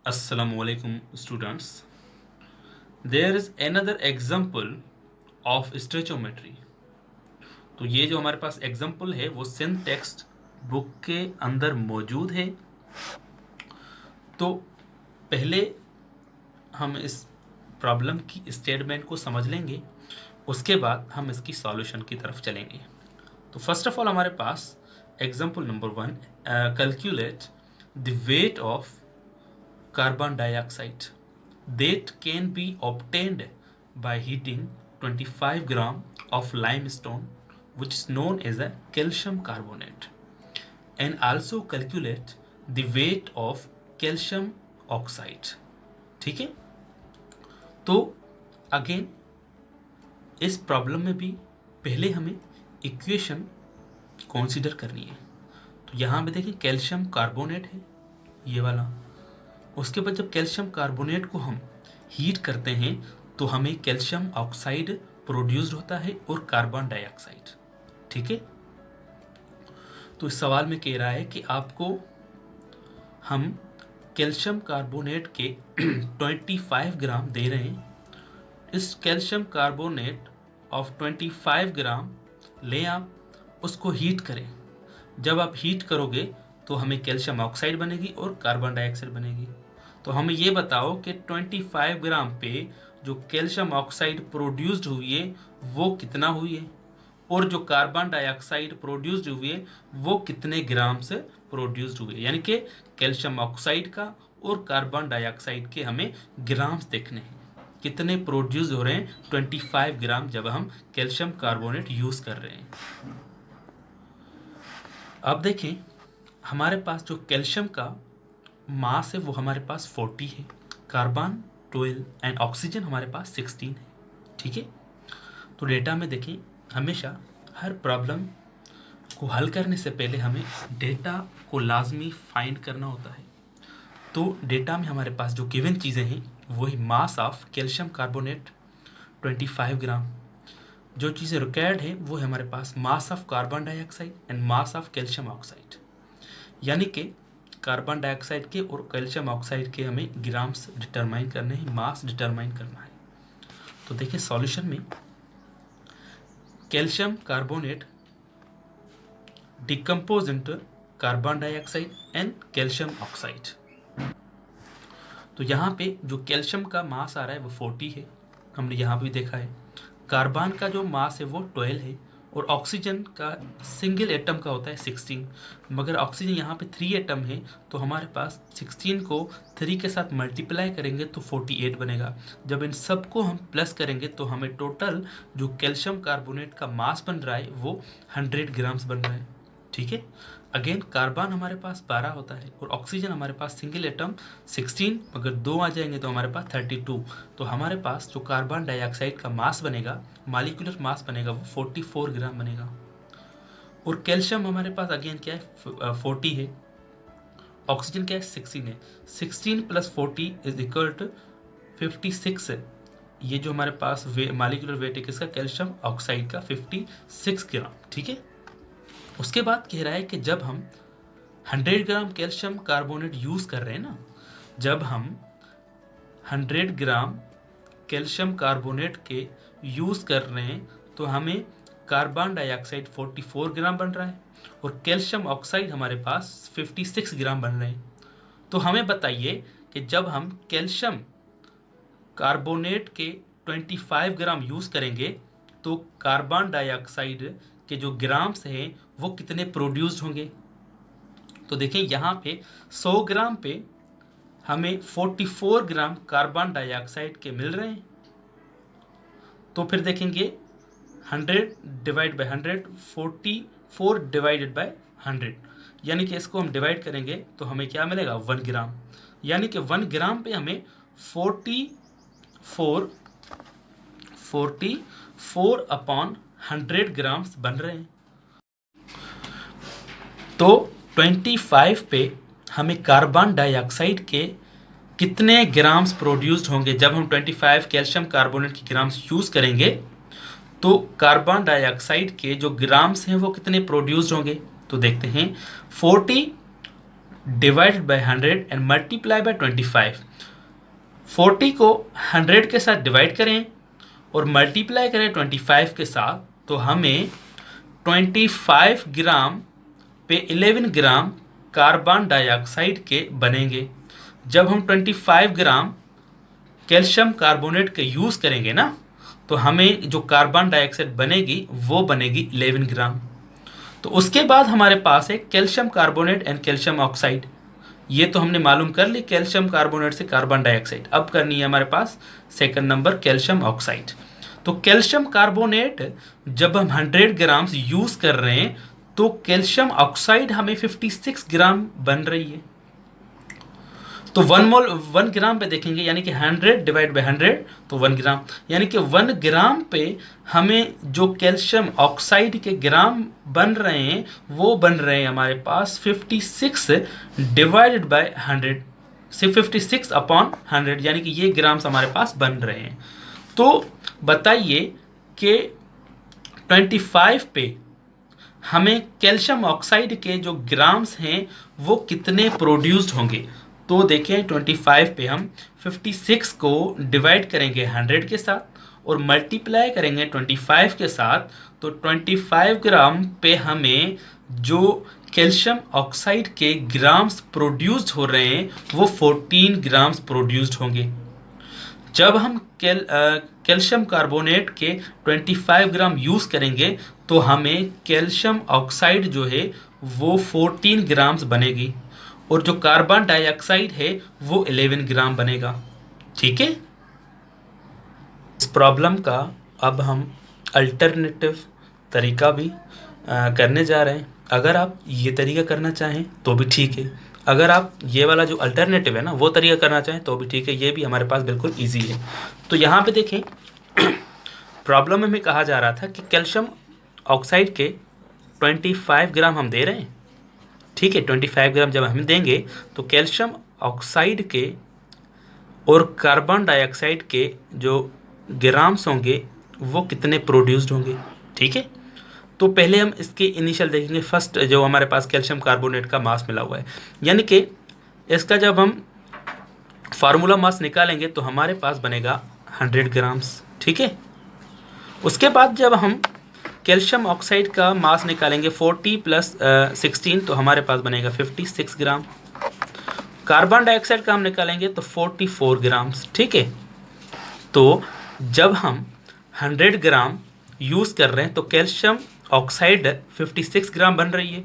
Assalamualaikum students. There is another example of stoichiometry. तो ये जो हमारे पास एग्जाम्पल है वो सेंट टेक्स्ट बुक के अंदर मौजूद है। तो पहले हम इस प्रॉब्लम की स्टेटमेंट को समझ लेंगे, उसके बाद हम इसकी सॉल्यूशन की तरफ चलेंगे। तो फर्स्ट ऑफ ऑल हमारे पास example number 1, calculate the weight of carbon dioxide that can be obtained by heating 25 gram of limestone, which is known as a calcium carbonate, and also calculate the weight of calcium oxide। ठीक है, तो again इस problem में भी पहले हमें equation consider करनी है। तो यहाँ पे देखिए कैल्शियम कार्बोनेट है ये वाला, उसके बाद जब कैल्शियम कार्बोनेट को हम हीट करते हैं तो हमें कैल्शियम ऑक्साइड प्रोड्यूस्ड होता है और कार्बन डाइऑक्साइड। ठीक है, तो इस सवाल में कह रहा है कि आपको हम कैल्शियम कार्बोनेट के 25 ग्राम दे रहे हैं। इस कैल्शियम कार्बोनेट ऑफ 25 ग्राम ले आप उसको हीट करें। जब आप हीट करोगे तो हमें कैल्शियम ऑक्साइड बनेगी और कार्बन डाइऑक्साइड बनेगी। तो हमें ये बताओ कि 25 ग्राम पे जो कैल्शियम ऑक्साइड प्रोड्यूस्ड हुई है वो कितना हुई है, और जो कार्बन डाइऑक्साइड प्रोड्यूस्ड हुई है वो कितने ग्राम से प्रोड्यूस्ड हुई है। यानी कि कैल्शियम ऑक्साइड का और कार्बन डाइऑक्साइड के हमें ग्राम्स देखने हैं, कितने प्रोड्यूस हो रहे हैं 25 ग्राम जब हम कैल्शियम कार्बोनेट यूज कर रहे हैं। अब देखें हमारे पास जो कैल्शियम का मास है वो हमारे पास 40 है, कार्बन 12 एंड ऑक्सीजन हमारे पास 16 है। ठीक है, तो डेटा में देखें हमेशा हर प्रॉब्लम को हल करने से पहले हमें डेटा को लाजमी फाइंड करना होता है। तो डेटा में हमारे पास जो गिवन चीज़ें हैं वही mass of calcium carbonate 25 gram, जो चीज़ें रिक्वायर्ड है वो है हमारे पास mass of carbon dioxide and mass of calcium oxide. यानी कि कार्बन डाइऑक्साइड के और कैल्शियम ऑक्साइड के हमें ग्राम्स डिटरमाइन करने हैं, मास डिटरमाइन करना है। तो देखिए सॉल्यूशन में calcium carbonate decompose into carbon dioxide and calcium oxide. तो यहाँ पे जो कैल्शियम का मास आ रहा है वो 40 है, हमने यहाँ भी देखा है। कार्बन का जो मास है वो 12 है और ऑक्सीजन का सिंगल एटम का होता है 16, मगर ऑक्सीजन यहाँ पे 3 एटम है तो हमारे पास 16 को 3 के साथ मल्टीप्लाई करेंगे तो 48 बनेगा। जब इन सब को हम प्लस करेंगे तो हमें टोटल जो कैल्शियम कार्बोनेट का मास बन रहा है वो 100 ग्राम्स बन रहा है। ठीक है, अगेन कार्बन हमारे पास 12 होता है और ऑक्सीजन हमारे पास सिंगल एटम 16, अगर 2 आ जाएंगे तो हमारे पास 32। तो हमारे पास जो कार्बन डाइऑक्साइड का मास बनेगा, मॉलिक्यूलर मास बनेगा, वो 44 ग्राम बनेगा। और कैल्शियम हमारे पास अगेन क्या है 40 है, ऑक्सीजन क्या है 16 है। 16 + 40 = 56 है। ये जो हमारे पास मॉलिक्यूलर वेट है किसका, कैल्शियम ऑक्साइड का 56 ग्राम। ठीक है, उसके बाद कह रहा है कि जब हम 100 ग्राम कैल्शियम कार्बोनेट यूज़ कर रहे हैं ना, जब हम 100 ग्राम कैल्शियम कार्बोनेट के यूज़ कर रहे हैं तो हमें कार्बन डाइऑक्साइड 44 ग्राम बन रहा है और कैल्शियम ऑक्साइड हमारे पास 56 ग्राम बन रहे हैं। तो हमें बताइए कि जब हम कैल्शियम कार्बोनेट के 25 ग्राम यूज़ करेंगे तो कार्बन डाइऑक्साइड के जो ग्राम्स हैं वो कितने प्रोड्यूस्ड होंगे। तो देखिए यहाँ पे 100 ग्राम पे हमें 44 ग्राम कार्बन डाइऑक्साइड के मिल रहे हैं। तो फिर देखेंगे 100 डिवाइड बाय 100, 44 डिवाइडेड बाय 100, यानी कि इसको हम डिवाइड करेंगे तो हमें क्या मिलेगा 1 ग्राम। यानी कि 1 ग्राम पे हमें 44 अपॉन 100 ग्राम्स बन रहे हैं। तो 25 पे हमें कार्बन डाइऑक्साइड के कितने ग्राम्स प्रोड्यूस्ड होंगे जब हम 25 कैल्शियम कार्बोनेट के ग्राम्स यूज़ करेंगे, तो कार्बन डाइऑक्साइड के जो ग्राम्स हैं वो कितने प्रोड्यूस्ड होंगे। तो देखते हैं 40 divided by 100 and multiply by 25। 40 को 100 के साथ डिवाइड करें और मल्टीप्लाई करें 25 के साथ, तो हमें 25 ग्राम पे 11 ग्राम कार्बन डाइऑक्साइड के बनेंगे। जब हम 25 ग्राम कैल्शियम कार्बोनेट का यूज़ करेंगे ना, तो हमें जो कार्बन डाइऑक्साइड बनेगी वो बनेगी 11 ग्राम। तो उसके बाद हमारे पास है calcium carbonate and calcium oxide. ये तो हमने मालूम कर ली कैल्शियम कार्बोनेट से कार्बन डाइऑक्साइड। अब करनी है हमारे पास सेकंड नंबर कैल्शियम ऑक्साइड। तो कैल्शियम कार्बोनेट जब हम 100 ग्राम्स यूज़ कर रहे हैं तो कैल्शियम ऑक्साइड हमें 56 ग्राम बन रही है। तो 1 ग्राम पे देखेंगे, यानी कि 100 डिवाइड बाई 100 तो 1 ग्राम, यानी कि 1 ग्राम पे हमें जो कैल्शियम ऑक्साइड के ग्राम बन रहे हैं वो बन रहे हैं हमारे पास 56 डिवाइडेड बाय 100 से 56 अपॉन 100, यानी कि ये ग्राम्स हमारे पास बन रहे हैं। तो बताइए कि 25 पे हमें कैल्शियम ऑक्साइड के जो ग्राम्स हैं वो कितने प्रोड्यूस्ड होंगे। तो देखें 25 पे हम 56 को डिवाइड करेंगे 100 के साथ और मल्टीप्लाई करेंगे 25 के साथ, तो 25 ग्राम पे हमें जो कैल्शियम ऑक्साइड के ग्राम्स प्रोड्यूस्ड हो रहे हैं वो 14 ग्राम्स प्रोड्यूस्ड होंगे। जब हम कैल्शियम कार्बोनेट के 25 ग्राम यूज़ करेंगे तो हमें कैल्शियम ऑक्साइड जो है वो 14 ग्राम्स बनेगी और जो कार्बन डाइऑक्साइड है वो 11 ग्राम बनेगा। ठीक है। इस प्रॉब्लम का अब हम अल्टरनेटिव तरीका भी करने जा रहे हैं। अगर आप ये तरीका करना चाहें तो भी ठीक है, अगर आप ये वाला जो अल्टरनेटिव है ना वो तरीका करना चाहें तो भी ठीक है, ये भी हमारे पास बिल्कुल ईजी है। तो यहाँ पे देखें प्रॉब्लम में कहा जा रहा था कि कैल्शियम ऑक्साइड के 25 ग्राम हम दे रहे हैं। ठीक है, 25 ग्राम जब हम देंगे तो कैल्शियम ऑक्साइड के और कार्बन डाइऑक्साइड के जो ग्राम्स होंगे वो कितने प्रोड्यूस्ड होंगे। ठीक है, तो पहले हम इसके इनिशियल देखेंगे। फर्स्ट जो हमारे पास कैल्शियम कार्बोनेट का मास मिला हुआ है, यानी कि इसका जब हम फार्मूला मास निकालेंगे तो हमारे पास बनेगा 100 ग्राम्स। ठीक है, उसके बाद जब हम कैल्शियम ऑक्साइड का मास निकालेंगे 40 प्लस 16 तो हमारे पास बनेगा 56 ग्राम। कार्बन डाइऑक्साइड का हम निकालेंगे तो 44 ग्राम्स। ठीक है, तो जब हम 100 ग्राम यूज़ कर रहे हैं तो कैल्शियम ऑक्साइड 56 ग्राम बन रही है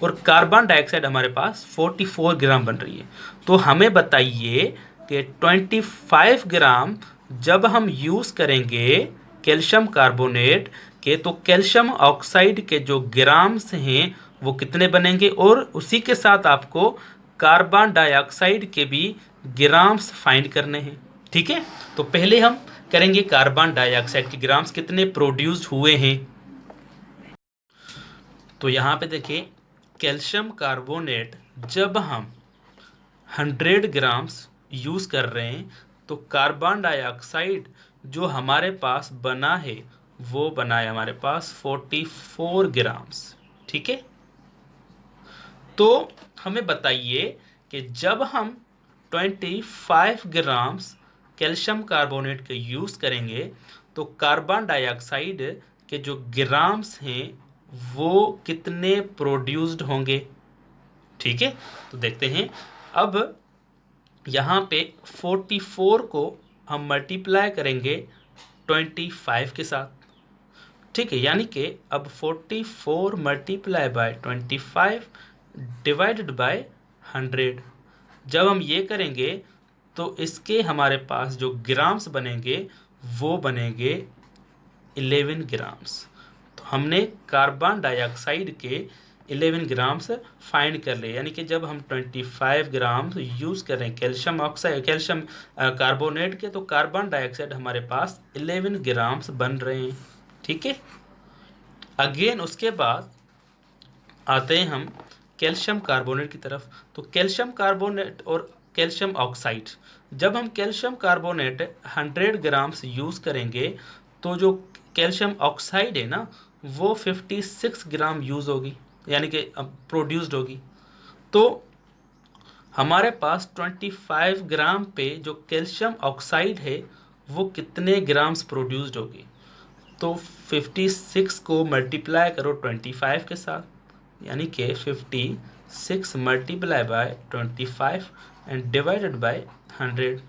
और कार्बन डाइऑक्साइड हमारे पास 44 ग्राम बन रही है। तो हमें बताइए कि 25 ग्राम जब हम यूज़ करेंगे कैल्शियम कार्बोनेट के तो कैल्शियम ऑक्साइड के जो ग्राम्स हैं वो कितने बनेंगे, और उसी के साथ आपको कार्बन डाइऑक्साइड के भी ग्राम्स फाइंड करने हैं। ठीक है, तो पहले हम करेंगे कार्बन डाइऑक्साइड के ग्राम्स कितने प्रोड्यूस्ड हुए हैं। तो यहाँ पे देखिए कैल्शियम कार्बोनेट जब हम 100 ग्राम्स यूज़ कर रहे हैं तो कार्बन डाइऑक्साइड जो हमारे पास बना है वो बना है हमारे पास 44 ग्राम्स। ठीक है, तो हमें बताइए कि जब हम 25 ग्राम्स कैल्शियम कार्बोनेट के यूज़ करेंगे तो कार्बन डाइऑक्साइड के जो ग्राम्स हैं वो कितने प्रोड्यूस्ड होंगे। ठीक है, तो देखते हैं। अब यहाँ पे 44 को हम मल्टीप्लाई करेंगे 25 के साथ। ठीक है, यानी कि अब 44 मल्टीप्लाई बाय 25 डिवाइडेड बाय 100 जब हम ये करेंगे तो इसके हमारे पास जो ग्राम्स बनेंगे वो बनेंगे 11 ग्राम्स। तो हमने कार्बन डाइऑक्साइड के 11 ग्राम्स फाइंड कर लिए, यानी कि जब हम 25 ग्राम यूज़ कर रहे हैं कैल्शियम ऑक्साइड कैल्शियम कार्बोनेट के तो कार्बन डाइऑक्साइड हमारे पास 11 ग्राम्स बन रहे हैं। ठीक है, अगेन उसके बाद आते हैं हम कैल्शियम कार्बोनेट की तरफ। तो कैल्शियम कार्बोनेट और कैल्शियम ऑक्साइड, जब हम कैल्शियम कार्बोनेट 100 ग्राम्स यूज़ करेंगे तो जो कैल्शियम ऑक्साइड है ना वो 56 ग्राम यूज़ होगी, यानी कि प्रोड्यूस्ड होगी। तो हमारे पास 25 ग्राम पे जो कैल्शियम ऑक्साइड है वो कितने ग्राम्स प्रोड्यूस्ड होगी। तो 56 को मल्टीप्लाई करो 25 के साथ, यानी कि 56 multiply by 25 and divided by 100।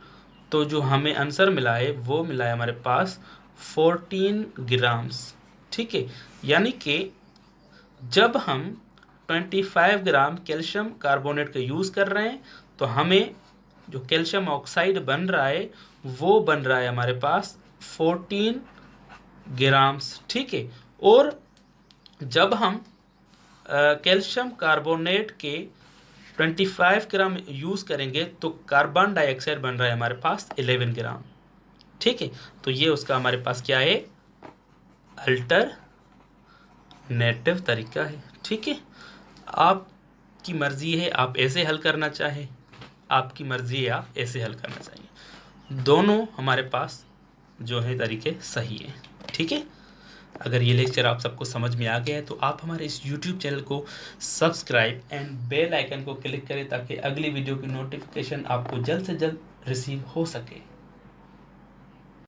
तो जो हमें आंसर मिला है वो मिला है हमारे पास 14 ग्राम्स। ठीक है, यानी कि जब हम 25 ग्राम कैल्शियम कार्बोनेट का यूज़ कर रहे हैं तो हमें जो कैल्शियम ऑक्साइड बन रहा है वो बन रहा है हमारे पास 14 ग्राम्स। ठीक है, और जब हम कैल्शियम कार्बोनेट के 25 ग्राम यूज़ करेंगे तो कार्बन डाइऑक्साइड बन रहा है हमारे पास 11 ग्राम। ठीक है, तो ये उसका हमारे पास क्या है, अल्टरनेटिव तरीका है। ठीक है, आपकी मर्ज़ी है, आप ऐसे हल करना चाहें, आपकी मर्ज़ी है आप ऐसे हल करना चाहिए, दोनों हमारे पास जो है तरीके सही हैं। ठीक है, अगर ये लेक्चर आप सबको समझ में आ गया है तो आप हमारे इस YouTube चैनल को सब्सक्राइब एंड बेल आइकन को क्लिक करें ताकि अगली वीडियो की नोटिफिकेशन आपको जल्द से जल्द रिसीव हो सके।